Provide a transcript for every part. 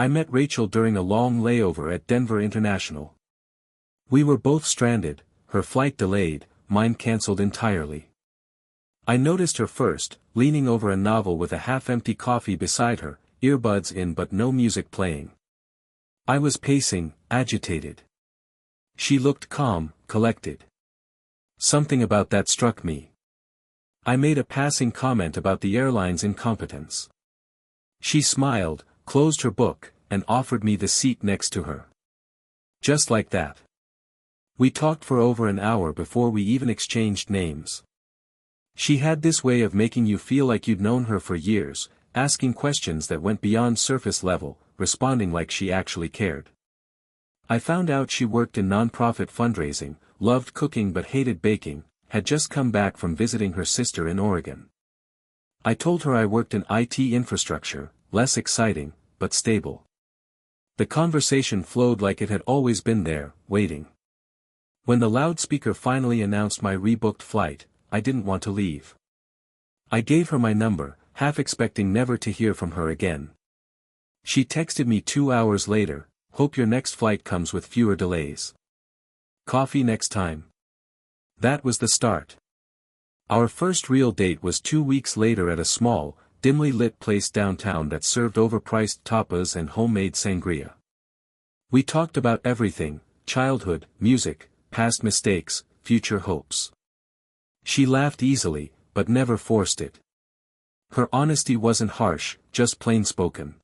I met Rachel during a long layover at Denver International. We were both stranded, her flight delayed, mine cancelled entirely. I noticed her first, leaning over a novel with a half-empty coffee beside her, earbuds in but no music playing. I was pacing, agitated. She looked calm, collected. Something about that struck me. I made a passing comment about the airline's incompetence. She smiled, closed her book, and offered me the seat next to her. Just like that. We talked for over an hour before we even exchanged names. She had this way of making you feel like you'd known her for years, asking questions that went beyond surface level, responding like she actually cared. I found out she worked in nonprofit fundraising, loved cooking but hated baking, had just come back from visiting her sister in Oregon. I told her I worked in IT infrastructure, less exciting, but stable. The conversation flowed like it had always been there, waiting. When the loudspeaker finally announced my rebooked flight, I didn't want to leave. I gave her my number, half expecting never to hear from her again. She texted me 2 hours later, "Hope your next flight comes with fewer delays. Coffee next time." That was the start. Our first real date was 2 weeks later at a small, dimly lit place downtown that served overpriced tapas and homemade sangria. We talked about everything: childhood, music, past mistakes, future hopes. She laughed easily, but never forced it. Her honesty wasn't harsh, just plain spoken.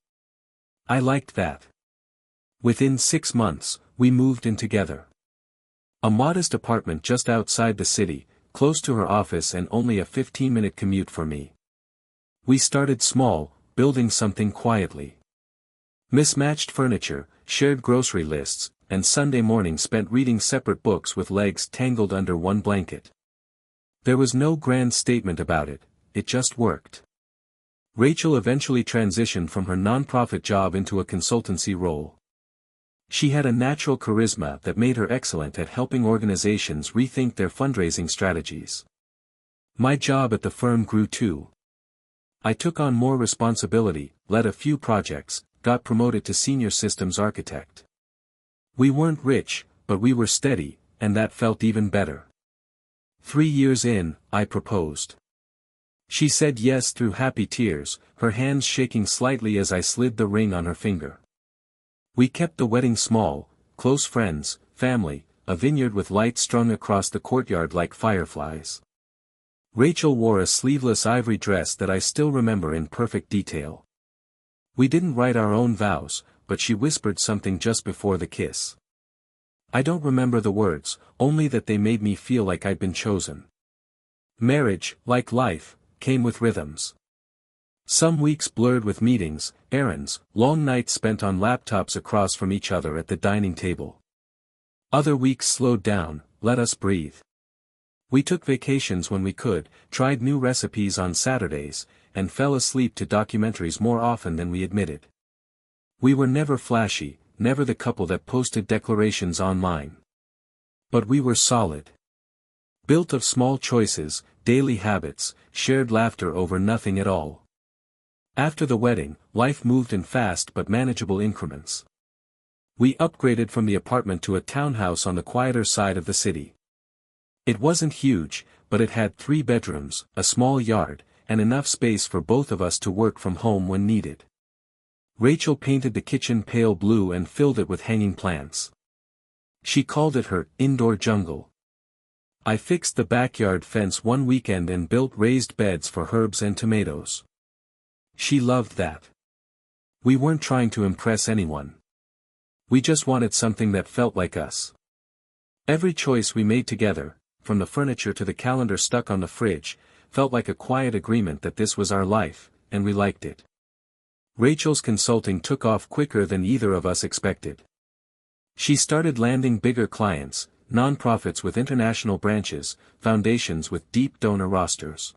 I liked that. Within 6 months, we moved in together. A modest apartment just outside the city, close to her office and only a 15-minute commute for me. We started small, building something quietly. Mismatched furniture, shared grocery lists, and Sunday mornings spent reading separate books with legs tangled under one blanket. There was no grand statement about it, it just worked. Rachel eventually transitioned from her nonprofit job into a consultancy role. She had a natural charisma that made her excellent at helping organizations rethink their fundraising strategies. My job at the firm grew too. I took on more responsibility, led a few projects, got promoted to senior systems architect. We weren't rich, but we were steady, and that felt even better. 3 years in, I proposed. She said yes through happy tears, her hands shaking slightly as I slid the ring on her finger. We kept the wedding small: close friends, family, a vineyard with lights strung across the courtyard like fireflies. Rachel wore a sleeveless ivory dress that I still remember in perfect detail. We didn't write our own vows, but she whispered something just before the kiss. I don't remember the words, only that they made me feel like I'd been chosen. Marriage, like life, came with rhythms. Some weeks blurred with meetings, errands, long nights spent on laptops across from each other at the dining table. Other weeks slowed down, let us breathe. We took vacations when we could, tried new recipes on Saturdays, and fell asleep to documentaries more often than we admitted. We were never flashy, never the couple that posted declarations online. But we were solid. Built of small choices, daily habits, shared laughter over nothing at all. After the wedding, life moved in fast but manageable increments. We upgraded from the apartment to a townhouse on the quieter side of the city. It wasn't huge, but it had 3 bedrooms, a small yard, and enough space for both of us to work from home when needed. Rachel painted the kitchen pale blue and filled it with hanging plants. She called it her indoor jungle. I fixed the backyard fence one weekend and built raised beds for herbs and tomatoes. She loved that. We weren't trying to impress anyone. We just wanted something that felt like us. Every choice we made together, from the furniture to the calendar stuck on the fridge, felt like a quiet agreement that this was our life, and we liked it. Rachel's consulting took off quicker than either of us expected. She started landing bigger clients, nonprofits with international branches, foundations with deep donor rosters.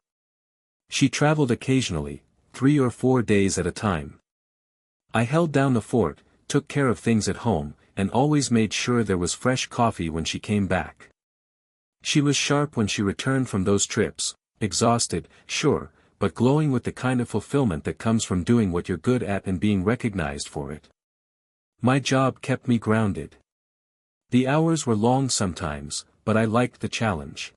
She traveled occasionally, 3 or 4 days at a time. I held down the fort, took care of things at home, and always made sure there was fresh coffee when she came back. She was sharp when she returned from those trips, exhausted, sure, but glowing with the kind of fulfillment that comes from doing what you're good at and being recognized for it. My job kept me grounded. The hours were long sometimes, but I liked the challenge.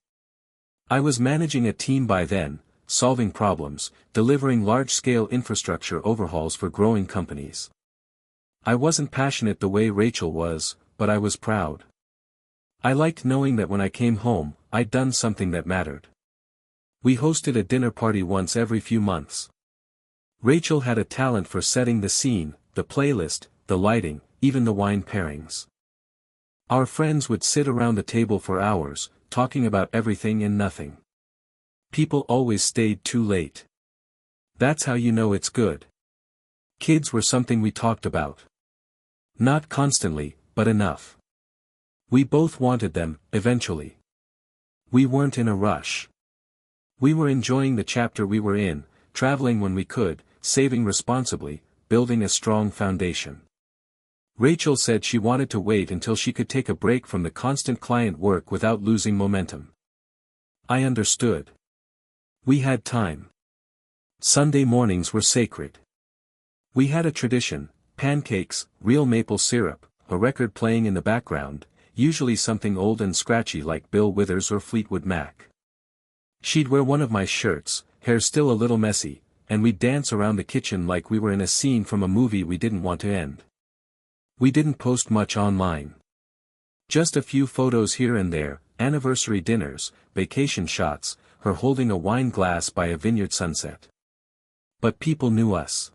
I was managing a team by then, solving problems, delivering large-scale infrastructure overhauls for growing companies. I wasn't passionate the way Rachel was, but I was proud. I liked knowing that when I came home, I'd done something that mattered. We hosted a dinner party once every few months. Rachel had a talent for setting the scene, the playlist, the lighting, even the wine pairings. Our friends would sit around the table for hours, talking about everything and nothing. People always stayed too late. That's how you know it's good. Kids were something we talked about. Not constantly, but enough. We both wanted them, eventually. We weren't in a rush. We were enjoying the chapter we were in, traveling when we could, saving responsibly, building a strong foundation. Rachel said she wanted to wait until she could take a break from the constant client work without losing momentum. I understood. We had time. Sunday mornings were sacred. We had a tradition: pancakes, real maple syrup, a record playing in the background, usually something old and scratchy like Bill Withers or Fleetwood Mac. She'd wear one of my shirts, hair still a little messy, and we'd dance around the kitchen like we were in a scene from a movie we didn't want to end. We didn't post much online. Just a few photos here and there, anniversary dinners, vacation shots, her holding a wine glass by a vineyard sunset. But people knew us.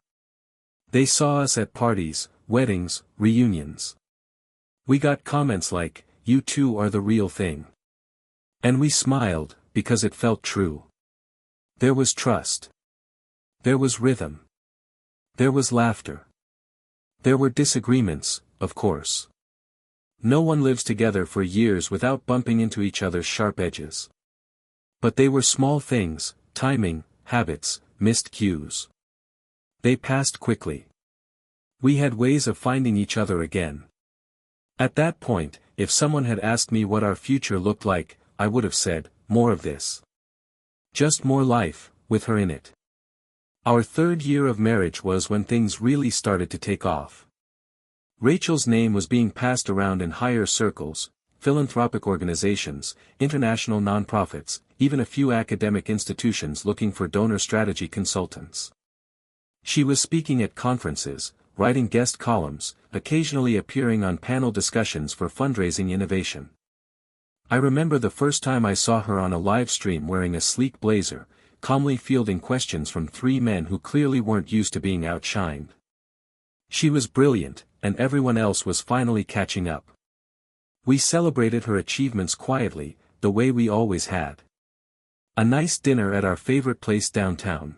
They saw us at parties, weddings, reunions. We got comments like, "You two are the real thing." And we smiled, because it felt true. There was trust. There was rhythm. There was laughter. There were disagreements, of course. No one lives together for years without bumping into each other's sharp edges. But they were small things: timing, habits, missed cues. They passed quickly. We had ways of finding each other again. At that point, if someone had asked me what our future looked like, I would have said, more of this. Just more life, with her in it. Our third year of marriage was when things really started to take off. Rachel's name was being passed around in higher circles, philanthropic organizations, international nonprofits, even a few academic institutions looking for donor strategy consultants. She was speaking at conferences, writing guest columns, occasionally appearing on panel discussions for fundraising innovation. I remember the first time I saw her on a live stream wearing a sleek blazer, calmly fielding questions from three men who clearly weren't used to being outshined. She was brilliant, and everyone else was finally catching up. We celebrated her achievements quietly, the way we always had. A nice dinner at our favorite place downtown.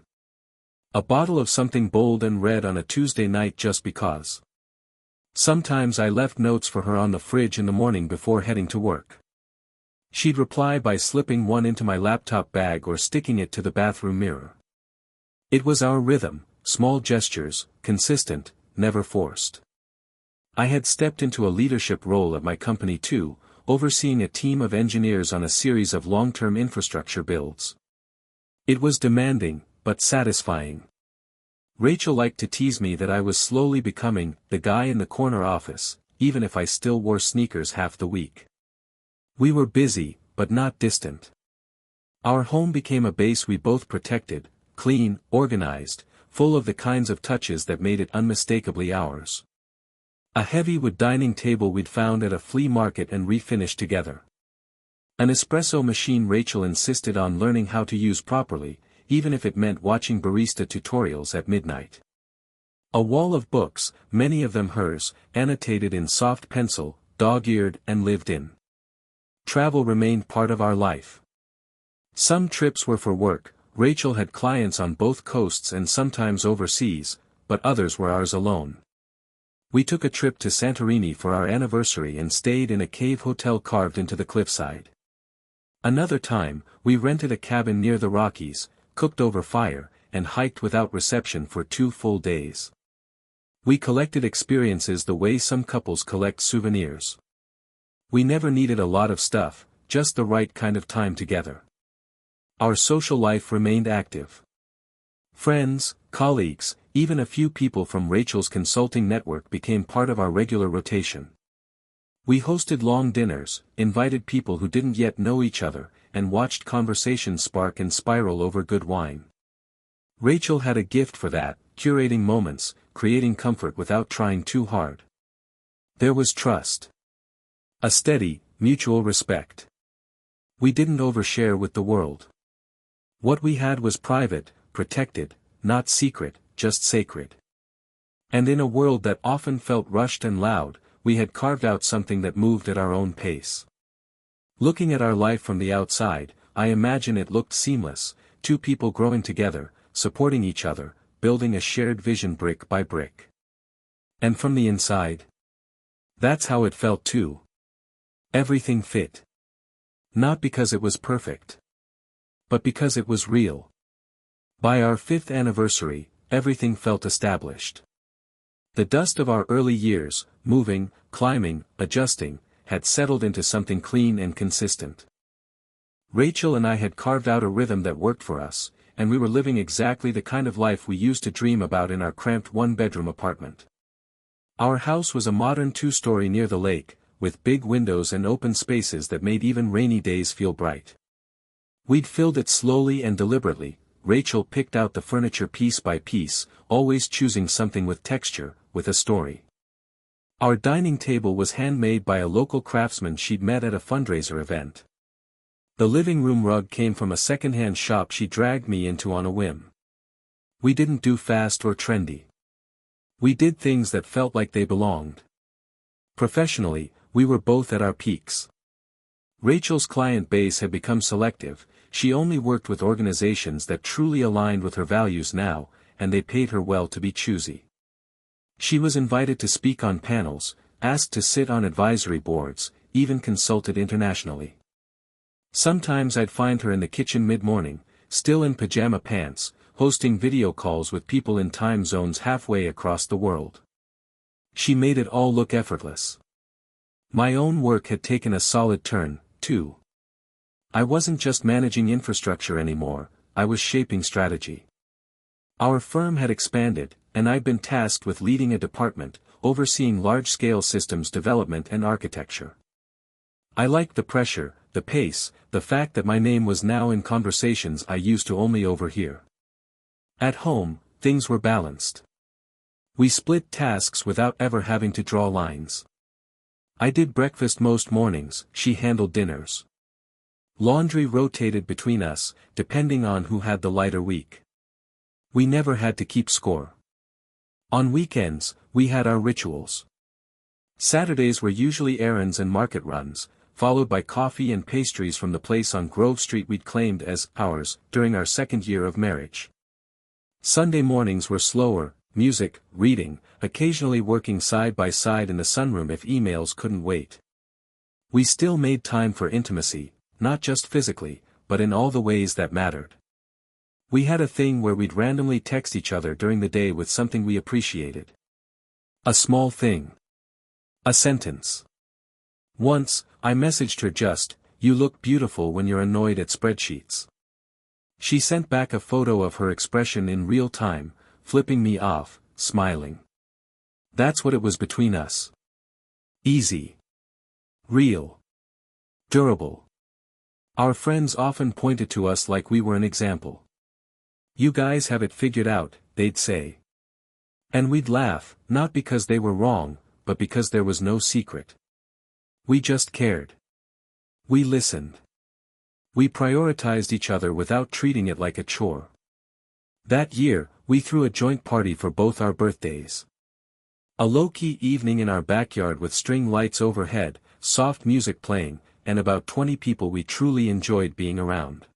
A bottle of something bold and red on a Tuesday night just because. Sometimes I left notes for her on the fridge in the morning before heading to work. She'd reply by slipping one into my laptop bag or sticking it to the bathroom mirror. It was our rhythm, small gestures, consistent, never forced. I had stepped into a leadership role at my company too, overseeing a team of engineers on a series of long-term infrastructure builds. It was demanding, but satisfying. Rachel liked to tease me that I was slowly becoming the guy in the corner office, even if I still wore sneakers half the week. We were busy, but not distant. Our home became a base we both protected, clean, organized, full of the kinds of touches that made it unmistakably ours. A heavy wood dining table we'd found at a flea market and refinished together. An espresso machine Rachel insisted on learning how to use properly, even if it meant watching barista tutorials at midnight. A wall of books, many of them hers, annotated in soft pencil, dog-eared and lived in. Travel remained part of our life. Some trips were for work. Rachel had clients on both coasts and sometimes overseas, but others were ours alone. We took a trip to Santorini for our anniversary and stayed in a cave hotel carved into the cliffside. Another time, we rented a cabin near the Rockies, cooked over fire, and hiked without reception for 2 full days. We collected experiences the way some couples collect souvenirs. We never needed a lot of stuff, just the right kind of time together. Our social life remained active. Friends, colleagues, even a few people from Rachel's consulting network became part of our regular rotation. We hosted long dinners, invited people who didn't yet know each other, and watched conversations spark and spiral over good wine. Rachel had a gift for that, curating moments, creating comfort without trying too hard. There was trust. A steady, mutual respect. We didn't overshare with the world. What we had was private, protected, not secret, just sacred. And in a world that often felt rushed and loud, we had carved out something that moved at our own pace. Looking at our life from the outside, I imagine it looked seamless, two people growing together, supporting each other, building a shared vision brick by brick. And from the inside? That's how it felt too. Everything fit. Not because it was perfect. But because it was real. By our 5th anniversary, everything felt established. The dust of our early years, moving, climbing, adjusting, had settled into something clean and consistent. Rachel and I had carved out a rhythm that worked for us, and we were living exactly the kind of life we used to dream about in our cramped one-bedroom apartment. Our house was a modern 2-story near the lake, with big windows and open spaces that made even rainy days feel bright. We'd filled it slowly and deliberately. Rachel picked out the furniture piece by piece, always choosing something with texture, with a story. Our dining table was handmade by a local craftsman she'd met at a fundraiser event. The living room rug came from a second-hand shop she dragged me into on a whim. We didn't do fast or trendy. We did things that felt like they belonged. Professionally, we were both at our peaks. Rachel's client base had become selective. She only worked with organizations that truly aligned with her values now, and they paid her well to be choosy. She was invited to speak on panels, asked to sit on advisory boards, even consulted internationally. Sometimes I'd find her in the kitchen mid-morning, still in pajama pants, hosting video calls with people in time zones halfway across the world. She made it all look effortless. My own work had taken a solid turn, too. I wasn't just managing infrastructure anymore, I was shaping strategy. Our firm had expanded, and I'd been tasked with leading a department, overseeing large-scale systems development and architecture. I liked the pressure, the pace, the fact that my name was now in conversations I used to only overhear. At home, things were balanced. We split tasks without ever having to draw lines. I did breakfast most mornings, she handled dinners. Laundry rotated between us, depending on who had the lighter week. We never had to keep score. On weekends, we had our rituals. Saturdays were usually errands and market runs, followed by coffee and pastries from the place on Grove Street we'd claimed as ours during our 2nd year of marriage. Sunday mornings were slower, music, reading, occasionally working side by side in the sunroom if emails couldn't wait. We still made time for intimacy, not just physically, but in all the ways that mattered. We had a thing where we'd randomly text each other during the day with something we appreciated. A small thing. A sentence. Once, I messaged her just, "You look beautiful when you're annoyed at spreadsheets." She sent back a photo of her expression in real time, flipping me off, smiling. That's what it was between us. Easy. Real. Durable. Our friends often pointed to us like we were an example. "You guys have it figured out," they'd say. And we'd laugh, not because they were wrong, but because there was no secret. We just cared. We listened. We prioritized each other without treating it like a chore. That year, we threw a joint party for both our birthdays. A low-key evening in our backyard with string lights overhead, soft music playing, and about 20 people we truly enjoyed being around.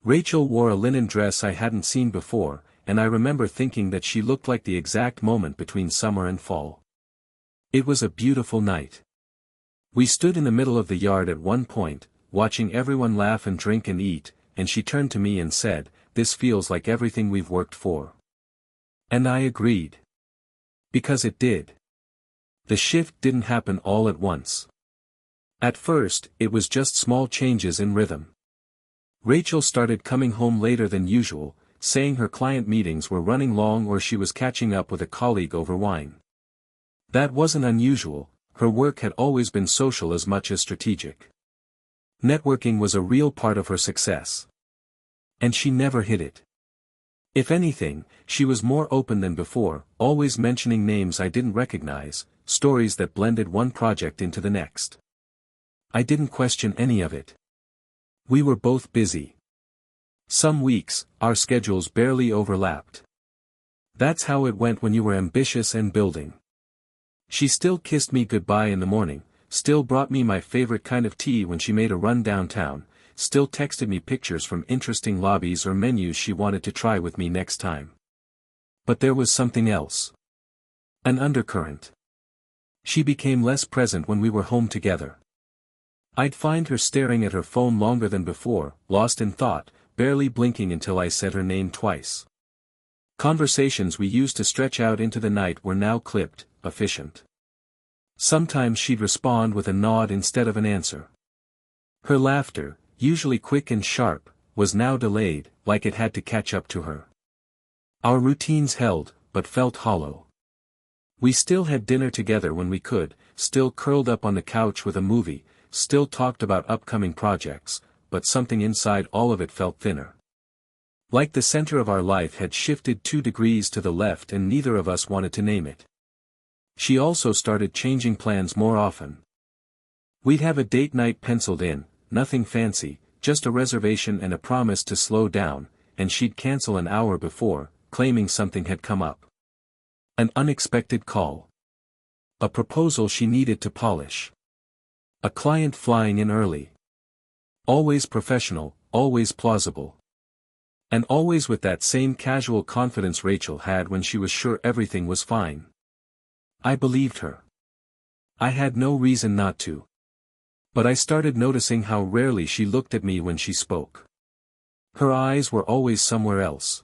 Rachel wore a linen dress I hadn't seen before, and I remember thinking that she looked like the exact moment between summer and fall. It was a beautiful night. We stood in the middle of the yard at one point, watching everyone laugh and drink and eat, and she turned to me and said, "This feels like everything we've worked for." And I agreed. Because it did. The shift didn't happen all at once. At first, it was just small changes in rhythm. Rachel started coming home later than usual, saying her client meetings were running long or she was catching up with a colleague over wine. That wasn't unusual, her work had always been social as much as strategic. Networking was a real part of her success. And she never hid it. If anything, she was more open than before, always mentioning names I didn't recognize, stories that blended one project into the next. I didn't question any of it. We were both busy. Some weeks, our schedules barely overlapped. That's how it went when you were ambitious and building. She still kissed me goodbye in the morning, still brought me my favorite kind of tea when she made a run downtown, still texted me pictures from interesting lobbies or menus she wanted to try with me next time. But there was something else. An undercurrent. She became less present when we were home together. I'd find her staring at her phone longer than before, lost in thought, barely blinking until I said her name twice. Conversations we used to stretch out into the night were now clipped, efficient. Sometimes she'd respond with a nod instead of an answer. Her laughter, usually quick and sharp, was now delayed, like it had to catch up to her. Our routines held, but felt hollow. We still had dinner together when we could, still curled up on the couch with a movie, still talked about upcoming projects, but something inside all of it felt thinner. Like the center of our life had shifted 2 degrees to the left and neither of us wanted to name it. She also started changing plans more often. We'd have a date night penciled in, nothing fancy, just a reservation and a promise to slow down, and she'd cancel an hour before, claiming something had come up. An unexpected call. A proposal she needed to polish. A client flying in early. Always professional, always plausible. And always with that same casual confidence Rachel had when she was sure everything was fine. I believed her. I had no reason not to. But I started noticing how rarely she looked at me when she spoke. Her eyes were always somewhere else.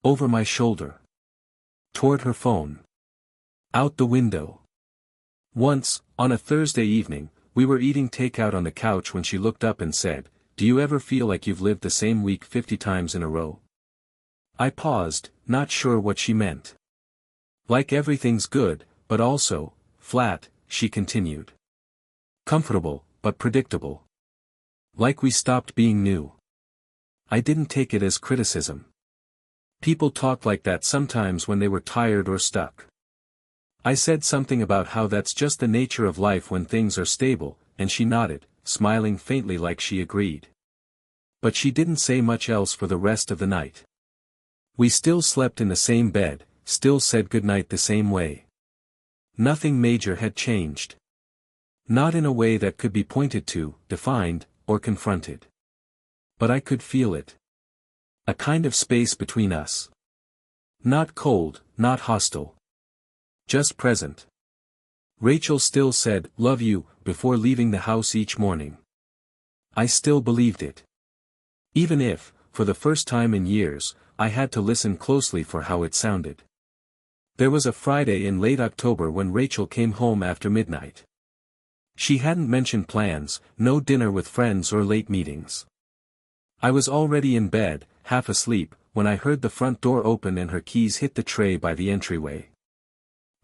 Over my shoulder. Toward her phone. Out the window. Once, on a Thursday evening, we were eating takeout on the couch when she looked up and said, "Do you ever feel like you've lived the same week 50 times in a row?" I paused, not sure what she meant. Like everything's good, but also, flat, she continued. Comfortable, but predictable. Like we stopped being new. I didn't take it as criticism. People talk like that sometimes when they were tired or stuck. I said something about how that's just the nature of life when things are stable, and she nodded, smiling faintly like she agreed. But she didn't say much else for the rest of the night. We still slept in the same bed, still said goodnight the same way. Nothing major had changed. Not in a way that could be pointed to, defined, or confronted. But I could feel it. A kind of space between us. Not cold, not hostile. Just present. Rachel still said, "Love you," before leaving the house each morning. I still believed it. Even if, for the first time in years, I had to listen closely for how it sounded. There was a Friday in late October when Rachel came home after midnight. She hadn't mentioned plans, no dinner with friends or late meetings. I was already in bed, half asleep, when I heard the front door open and her keys hit the tray by the entryway.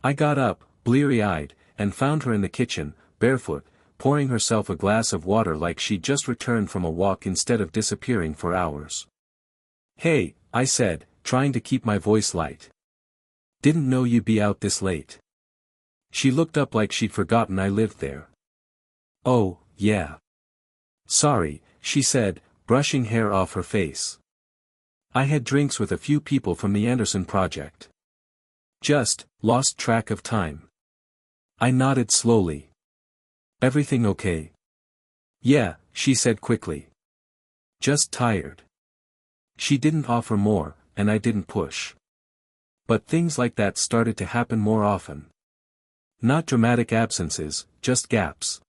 I got up, bleary-eyed, and found her in the kitchen, barefoot, pouring herself a glass of water like she'd just returned from a walk instead of disappearing for hours. "Hey," I said, trying to keep my voice light. "Didn't know you'd be out this late." She looked up like she'd forgotten I lived there. "Oh, yeah. Sorry," she said, brushing hair off her face. "I had drinks with a few people from the Anderson project. Just, lost track of time." I nodded slowly. "Everything okay?" "Yeah," she said quickly. "Just tired." She didn't offer more, and I didn't push. But things like that started to happen more often. Not dramatic absences, just gaps.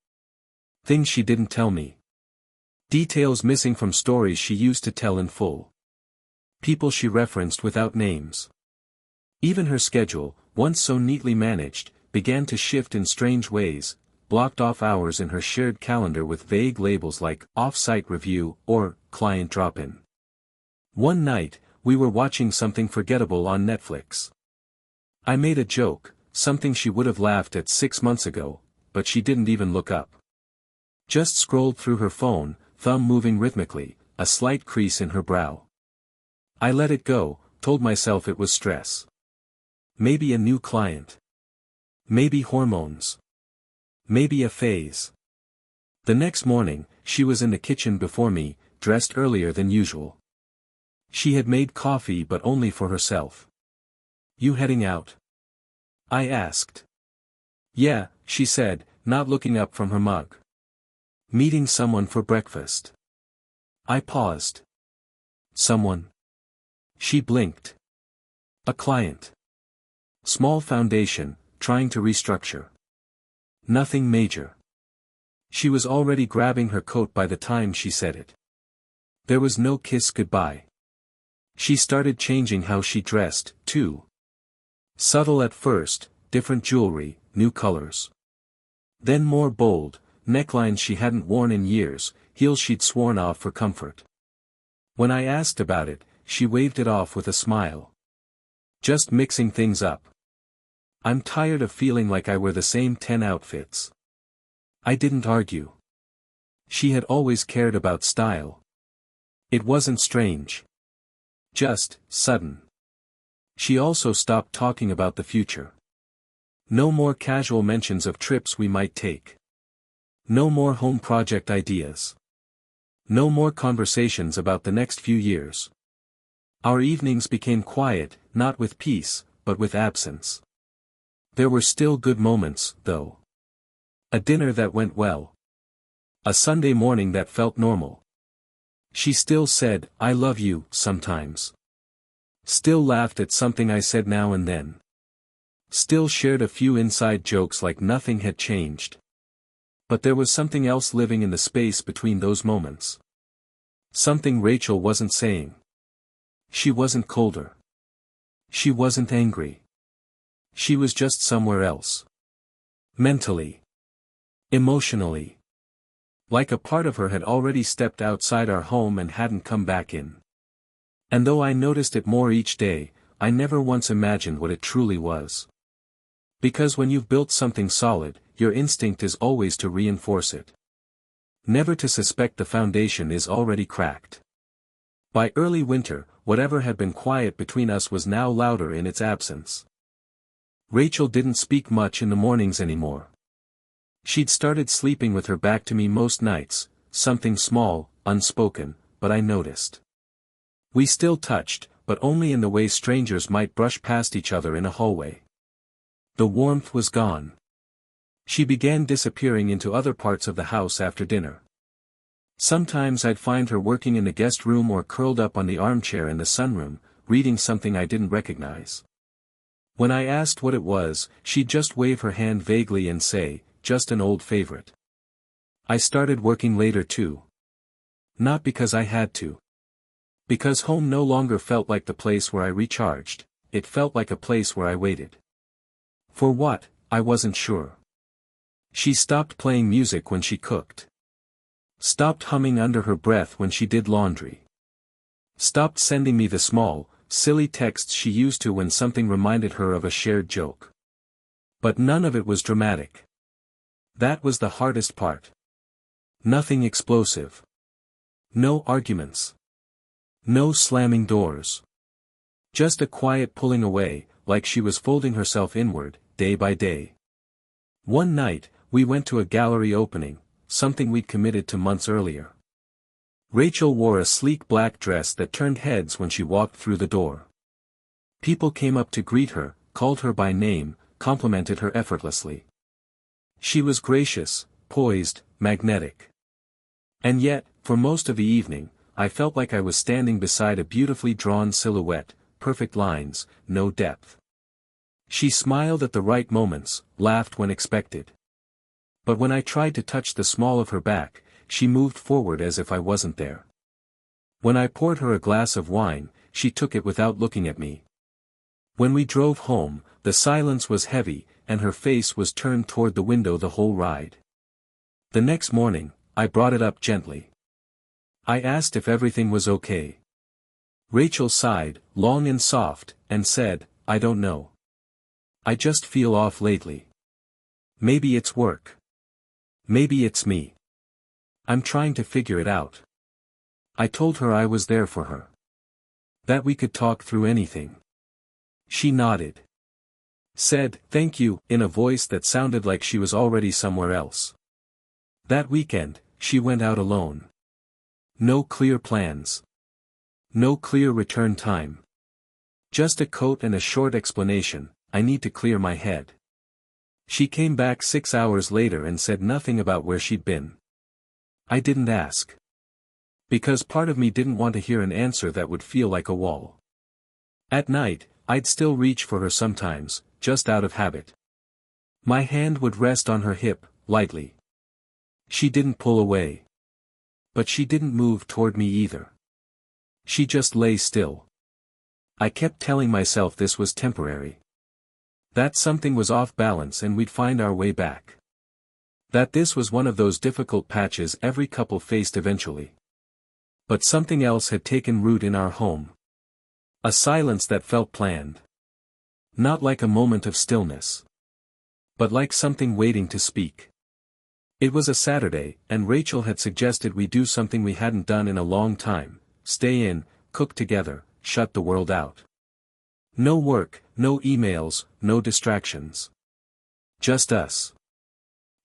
Things she didn't tell me. Details missing from stories she used to tell in full. People she referenced without names. Even her schedule, once so neatly managed, began to shift in strange ways, blocked off hours in her shared calendar with vague labels like off-site review or client drop-in. One night, We were watching something forgettable on Netflix. I made a joke, something she would have laughed at 6 months ago, but she didn't even look up. Just scrolled through her phone, thumb moving rhythmically, a slight crease in her brow. I let it go, told myself it was stress. Maybe a new client. Maybe hormones. Maybe a phase. The next morning, she was in the kitchen before me, dressed earlier than usual. She had made coffee but only for herself. "You heading out?" I asked. "Yeah," she said, not looking up from her mug. "Meeting someone for breakfast." I paused. "Someone?" She blinked. "A client. Small foundation, trying to restructure. Nothing major." She was already grabbing her coat by the time she said it. There was no kiss goodbye. She started changing how she dressed, too. Subtle at first, different jewelry, new colors. Then more bold, necklines she hadn't worn in years, heels she'd sworn off for comfort. When I asked about it, she waved it off with a smile. "Just mixing things up. I'm tired of feeling like I wear the same 10 outfits." I didn't argue. She had always cared about style. It wasn't strange. Just sudden. She also stopped talking about the future. No more casual mentions of trips we might take. No more home project ideas. No more conversations about the next few years. Our evenings became quiet, not with peace, but with absence. There were still good moments, though. A dinner that went well. A Sunday morning that felt normal. She still said, "I love you," sometimes. Still laughed at something I said now and then. Still shared a few inside jokes like nothing had changed. But there was something else living in the space between those moments. Something Rachel wasn't saying. She wasn't colder. She wasn't angry. She was just somewhere else. Mentally. Emotionally. Like a part of her had already stepped outside our home and hadn't come back in. And though I noticed it more each day, I never once imagined what it truly was. Because when you've built something solid, your instinct is always to reinforce it. Never to suspect the foundation is already cracked. By early winter, whatever had been quiet between us was now louder in its absence. Rachel didn't speak much in the mornings anymore. She'd started sleeping with her back to me most nights, something small, unspoken, but I noticed. We still touched, but only in the way strangers might brush past each other in a hallway. The warmth was gone. She began disappearing into other parts of the house after dinner. Sometimes I'd find her working in the guest room or curled up on the armchair in the sunroom, reading something I didn't recognize. When I asked what it was, she'd just wave her hand vaguely and say, "Just an old favorite." I started working later too. Not because I had to. Because home no longer felt like the place where I recharged, it felt like a place where I waited. For what, I wasn't sure. She stopped playing music when she cooked. Stopped humming under her breath when she did laundry. Stopped sending me the small, silly texts she used to when something reminded her of a shared joke. But none of it was dramatic. That was the hardest part. Nothing explosive. No arguments. No slamming doors. Just a quiet pulling away, like she was folding herself inward, day by day. One night, we went to a gallery opening, something we'd committed to months earlier. Rachel wore a sleek black dress that turned heads when she walked through the door. People came up to greet her, called her by name, complimented her effortlessly. She was gracious, poised, magnetic. And yet, for most of the evening, I felt like I was standing beside a beautifully drawn silhouette, perfect lines, no depth. She smiled at the right moments, laughed when expected. But when I tried to touch the small of her back, she moved forward as if I wasn't there. When I poured her a glass of wine, she took it without looking at me. When we drove home, the silence was heavy, and her face was turned toward the window the whole ride. The next morning, I brought it up gently. I asked if everything was okay. Rachel sighed, long and soft, and said, I don't know. I just feel off lately. Maybe it's work. Maybe it's me. I'm trying to figure it out. I told her I was there for her. That we could talk through anything. She nodded. Said, thank you, in a voice that sounded like she was already somewhere else. That weekend, she went out alone. No clear plans. No clear return time. Just a coat and a short explanation, I need to clear my head. She came back 6 hours later and said nothing about where she'd been. I didn't ask. Because part of me didn't want to hear an answer that would feel like a wall. At night, I'd still reach for her sometimes, just out of habit. My hand would rest on her hip, lightly. She didn't pull away. But she didn't move toward me either. She just lay still. I kept telling myself this was temporary. That something was off balance and we'd find our way back. That this was one of those difficult patches every couple faced eventually. But something else had taken root in our home. A silence that felt planned. Not like a moment of stillness. But like something waiting to speak. It was a Saturday, and Rachel had suggested we do something we hadn't done in a long time, stay in, cook together, shut the world out. No work, no emails, no distractions. Just us.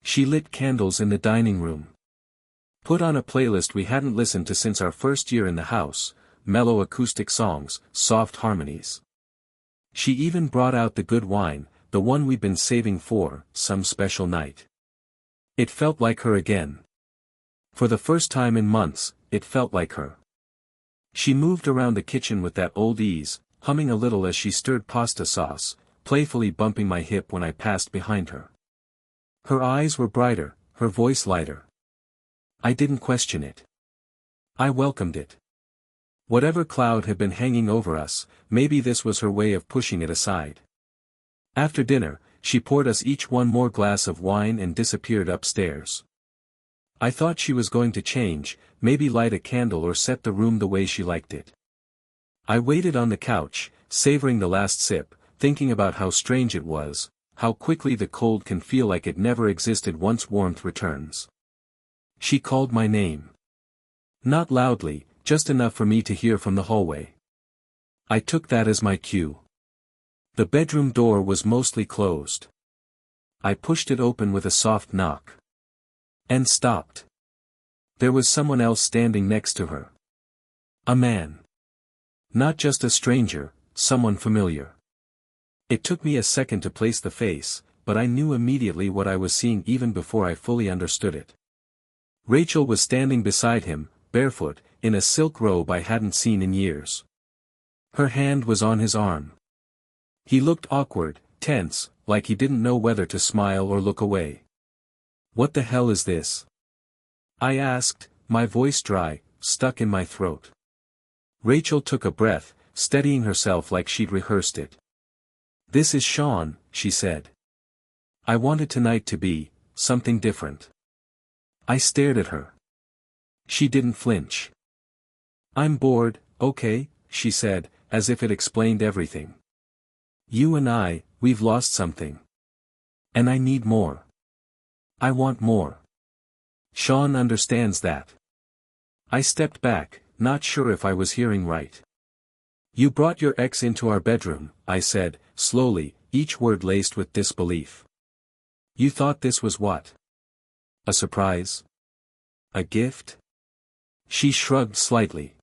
She lit candles in the dining room. Put on a playlist we hadn't listened to since our first year in the house, mellow acoustic songs, soft harmonies. She even brought out the good wine, the one we'd been saving for some special night. It felt like her again. For the first time in months, it felt like her. She moved around the kitchen with that old ease, humming a little as she stirred pasta sauce, playfully bumping my hip when I passed behind her. Her eyes were brighter, her voice lighter. I didn't question it. I welcomed it. Whatever cloud had been hanging over us, maybe this was her way of pushing it aside. After dinner, she poured us each one more glass of wine and disappeared upstairs. I thought she was going to change, maybe light a candle or set the room the way she liked it. I waited on the couch, savoring the last sip, thinking about how strange it was, how quickly the cold can feel like it never existed once warmth returns. She called my name. Not loudly, just enough for me to hear from the hallway. I took that as my cue. The bedroom door was mostly closed. I pushed it open with a soft knock. And stopped. There was someone else standing next to her. A man. Not just a stranger, someone familiar. It took me a second to place the face, but I knew immediately what I was seeing even before I fully understood it. Rachel was standing beside him, barefoot, in a silk robe I hadn't seen in years. Her hand was on his arm. He looked awkward, tense, like he didn't know whether to smile or look away. What the hell is this? I asked, my voice dry, stuck in my throat. Rachel took a breath, steadying herself like she'd rehearsed it. This is Sean, she said. I wanted tonight to be something different. I stared at her. She didn't flinch. I'm bored, okay, she said, as if it explained everything. You and we've lost something. And I need more. I want more. Sean understands that. I stepped back, not sure if I was hearing right. You brought your ex into our bedroom, I said, slowly, each word laced with disbelief. You thought this was what? A surprise? A gift? She shrugged slightly.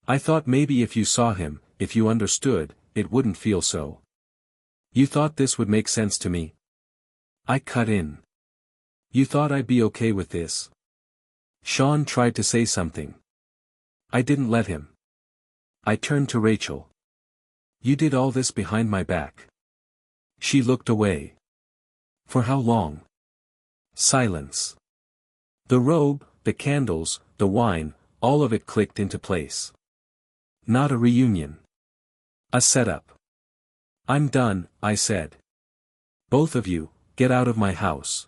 I thought maybe if you saw him, if you understood, it wouldn't feel so. You thought this would make sense to me? I cut in. You thought I'd be okay with this? Sean tried to say something. I didn't let him. I turned to Rachel. You did all this behind my back. She looked away. For how long? Silence. The robe, the candles, the wine, all of it clicked into place. Not a reunion. A setup. I'm done, I said. Both of you, get out of my house.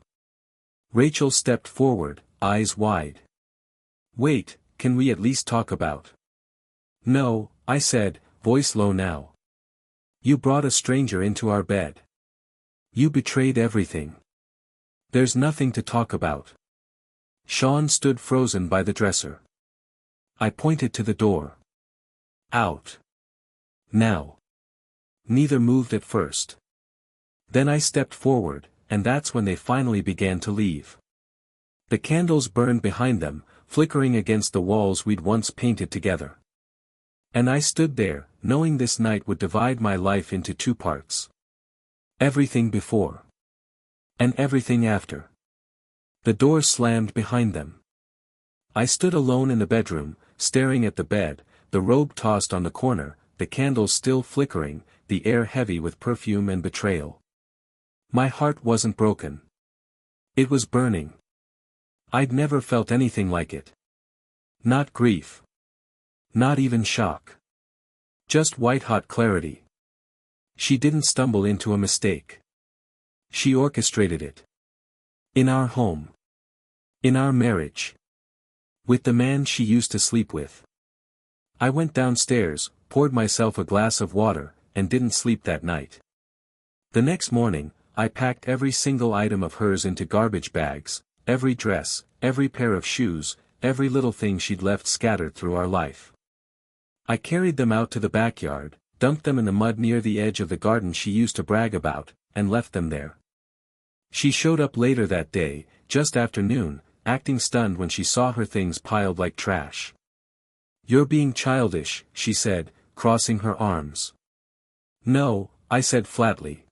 Rachel stepped forward, eyes wide. Wait, can we at least talk about? No, I said, voice low now. You brought a stranger into our bed. You betrayed everything. There's nothing to talk about. Sean stood frozen by the dresser. I pointed to the door. Out. Now. Neither moved at first. Then I stepped forward, and that's when they finally began to leave. The candles burned behind them, flickering against the walls we'd once painted together. And I stood there, knowing this night would divide my life into two parts. Everything before. And everything after. The door slammed behind them. I stood alone in the bedroom, staring at the bed, the robe tossed on the corner, the candles still flickering, the air heavy with perfume and betrayal. My heart wasn't broken. It was burning. I'd never felt anything like it. Not grief. Not even shock. Just white-hot clarity. She didn't stumble into a mistake. She orchestrated it. In our home. In our marriage. With the man she used to sleep with. I went downstairs, poured myself a glass of water, and didn't sleep that night. The next morning, I packed every single item of hers into garbage bags, every dress, every pair of shoes, every little thing she'd left scattered through our life. I carried them out to the backyard, dumped them in the mud near the edge of the garden she used to brag about, and left them there. She showed up later that day, just after noon, acting stunned when she saw her things piled like trash. You're being childish, she said, crossing her arms. No, I said flatly.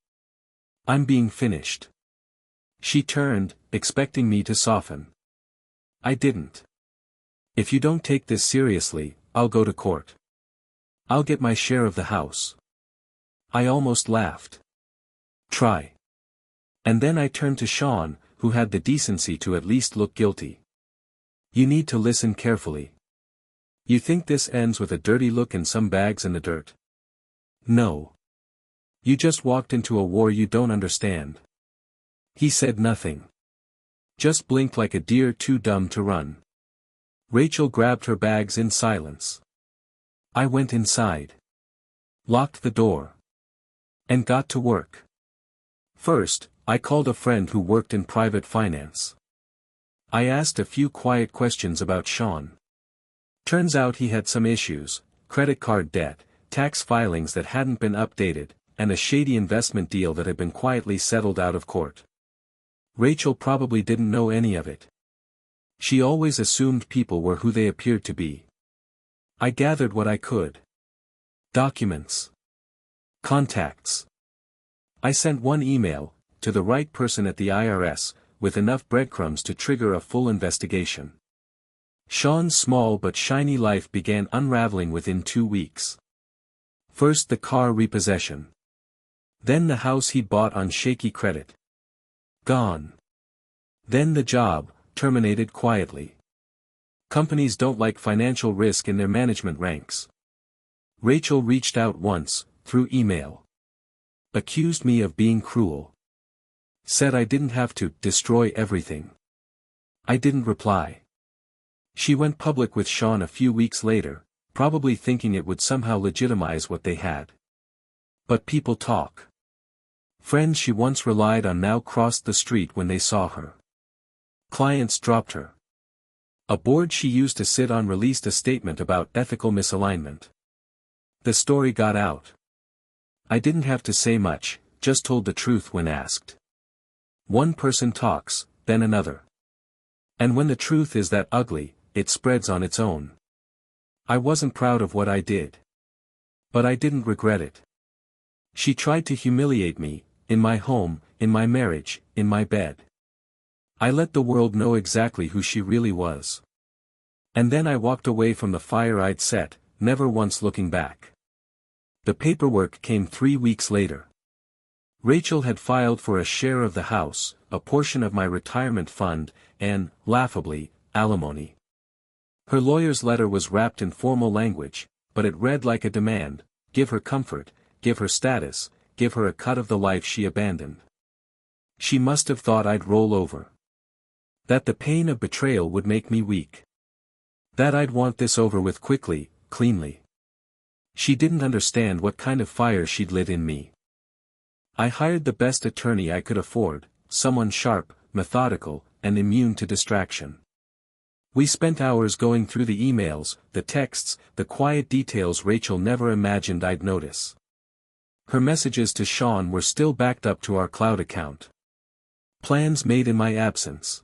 I'm being finished. She turned, expecting me to soften. I didn't. If you don't take this seriously, I'll go to court. I'll get my share of the house. I almost laughed. Try. And then I turned to Sean, who had the decency to at least look guilty. You need to listen carefully. You think this ends with a dirty look and some bags in the dirt? No. You just walked into a war you don't understand. He said nothing. Just blinked like a deer too dumb to run. Rachel grabbed her bags in silence. I went inside. Locked the door. And got to work. First, I called a friend who worked in private finance. I asked a few quiet questions about Sean. Turns out he had some issues, credit card debt, tax filings that hadn't been updated, and a shady investment deal that had been quietly settled out of court. Rachel probably didn't know any of it. She always assumed people were who they appeared to be. I gathered what I could. Documents. Contacts. I sent one email, to the right person at the IRS, with enough breadcrumbs to trigger a full investigation. Sean's small but shiny life began unraveling within 2 weeks. First the car repossession. Then the house he'd bought on shaky credit. Gone. Then the job, terminated quietly. Companies don't like financial risk in their management ranks. Rachel reached out once, through email. Accused me of being cruel. Said I didn't have to destroy everything. I didn't reply. She went public with Sean a few weeks later, probably thinking it would somehow legitimize what they had. But people talk. Friends she once relied on now crossed the street when they saw her. Clients dropped her. A board she used to sit on released a statement about ethical misalignment. The story got out. I didn't have to say much, just told the truth when asked. One person talks, then another. And when the truth is that ugly, it spreads on its own. I wasn't proud of what I did. But I didn't regret it. She tried to humiliate me, in my home, in my marriage, in my bed. I let the world know exactly who she really was. And then I walked away from the fire I'd set, never once looking back. The paperwork came 3 weeks later. Rachel had filed for a share of the house, a portion of my retirement fund, and, laughably, alimony. Her lawyer's letter was wrapped in formal language, but it read like a demand: give her comfort, give her status, give her a cut of the life she abandoned. She must have thought I'd roll over. That the pain of betrayal would make me weak. That I'd want this over with quickly, cleanly. She didn't understand what kind of fire she'd lit in me. I hired the best attorney I could afford, someone sharp, methodical, and immune to distraction. We spent hours going through the emails, the texts, the quiet details Rachel never imagined I'd notice. Her messages to Sean were still backed up to our cloud account. Plans made in my absence.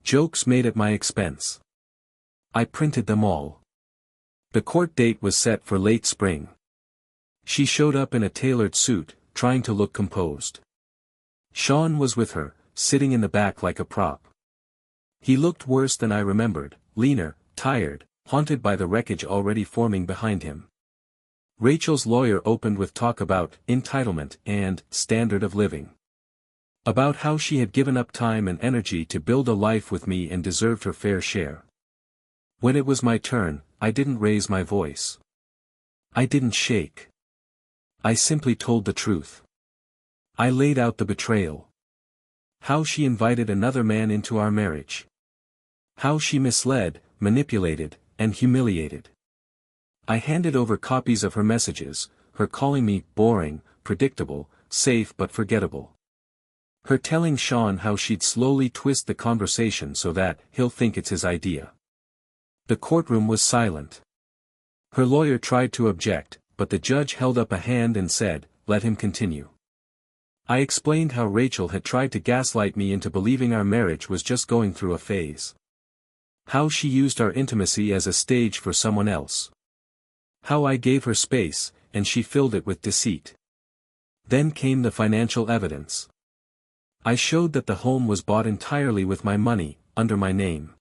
Jokes made at my expense. I printed them all. The court date was set for late spring. She showed up in a tailored suit, trying to look composed. Sean was with her, sitting in the back like a prop. He looked worse than I remembered, leaner, tired, haunted by the wreckage already forming behind him. Rachel's lawyer opened with talk about entitlement and standard of living. About how she had given up time and energy to build a life with me and deserved her fair share. When it was my turn, I didn't raise my voice. I didn't shake. I simply told the truth. I laid out the betrayal. How she invited another man into our marriage. How she misled, manipulated, and humiliated. I handed over copies of her messages, her calling me boring, predictable, safe but forgettable. Her telling Sean how she'd slowly twist the conversation so that he'll think it's his idea. The courtroom was silent. Her lawyer tried to object, but the judge held up a hand and said, "Let him continue." I explained how Rachel had tried to gaslight me into believing our marriage was just going through a phase. How she used our intimacy as a stage for someone else. How I gave her space, and she filled it with deceit. Then came the financial evidence. I showed that the home was bought entirely with my money, under my name.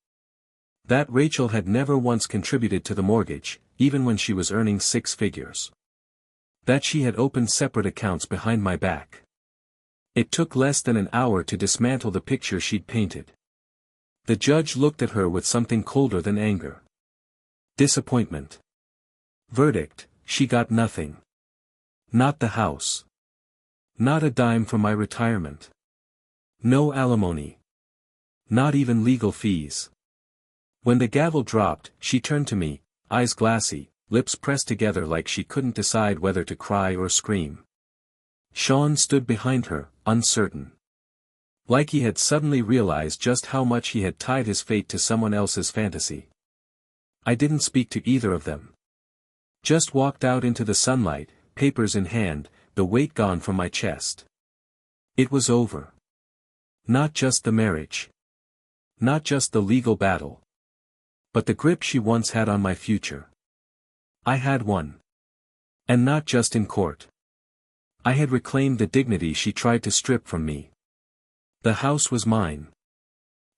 That Rachel had never once contributed to the mortgage, even when she was earning 6 figures. That she had opened separate accounts behind my back. It took less than an hour to dismantle the picture she'd painted. The judge looked at her with something colder than anger. Disappointment. Verdict: she got nothing. Not the house. Not a dime from my retirement. No alimony. Not even legal fees. When the gavel dropped, she turned to me, eyes glassy, lips pressed together like she couldn't decide whether to cry or scream. Sean stood behind her, uncertain. Like he had suddenly realized just how much he had tied his fate to someone else's fantasy. I didn't speak to either of them. Just walked out into the sunlight, papers in hand, the weight gone from my chest. It was over. Not just the marriage. Not just the legal battle. But the grip she once had on my future. I had one. And not just in court. I had reclaimed the dignity she tried to strip from me. The house was mine.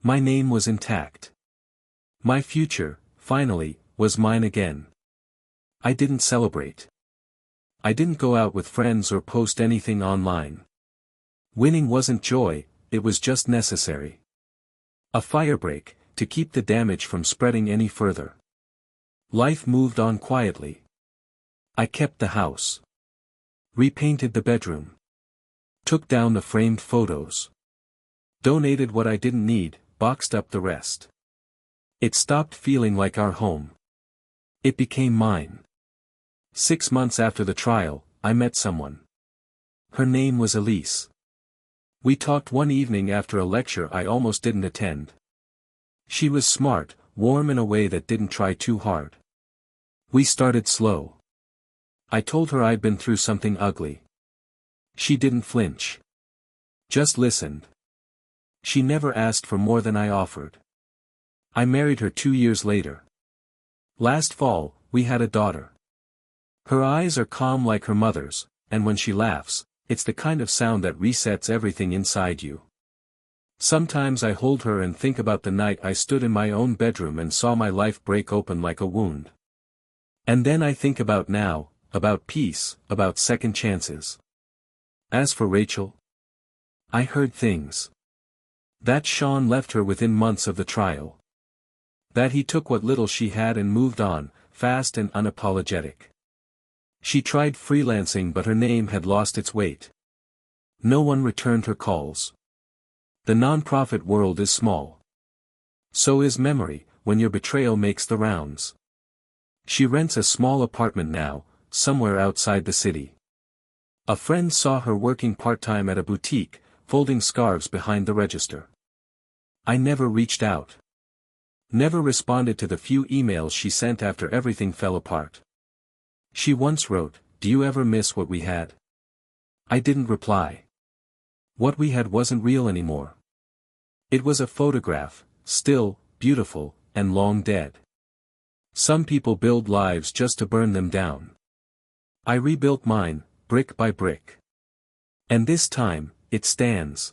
My name was intact. My future, finally, was mine again. I didn't celebrate. I didn't go out with friends or post anything online. Winning wasn't joy, it was just necessary. A firebreak, to keep the damage from spreading any further. Life moved on quietly. I kept the house. Repainted the bedroom. Took down the framed photos. Donated what I didn't need, boxed up the rest. It stopped feeling like our home. It became mine. 6 months after the trial, I met someone. Her name was Elise. We talked one evening after a lecture I almost didn't attend. She was smart, warm in a way that didn't try too hard. We started slow. I told her I'd been through something ugly. She didn't flinch. Just listened. She never asked for more than I offered. I married her 2 years later. Last fall, we had a daughter. Her eyes are calm like her mother's, and when she laughs, it's the kind of sound that resets everything inside you. Sometimes I hold her and think about the night I stood in my own bedroom and saw my life break open like a wound. And then I think about now, about peace, about second chances. As for Rachel, I heard things. That Sean left her within months of the trial. That he took what little she had and moved on, fast and unapologetic. She tried freelancing but her name had lost its weight. No one returned her calls. The non-profit world is small. So is memory, when your betrayal makes the rounds. She rents a small apartment now, somewhere outside the city. A friend saw her working part-time at a boutique, folding scarves behind the register. I never reached out. Never responded to the few emails she sent after everything fell apart. She once wrote, "Do you ever miss what we had?" I didn't reply. What we had wasn't real anymore. It was a photograph, still, beautiful, and long dead. Some people build lives just to burn them down. I rebuilt mine, brick by brick. And this time, it stands.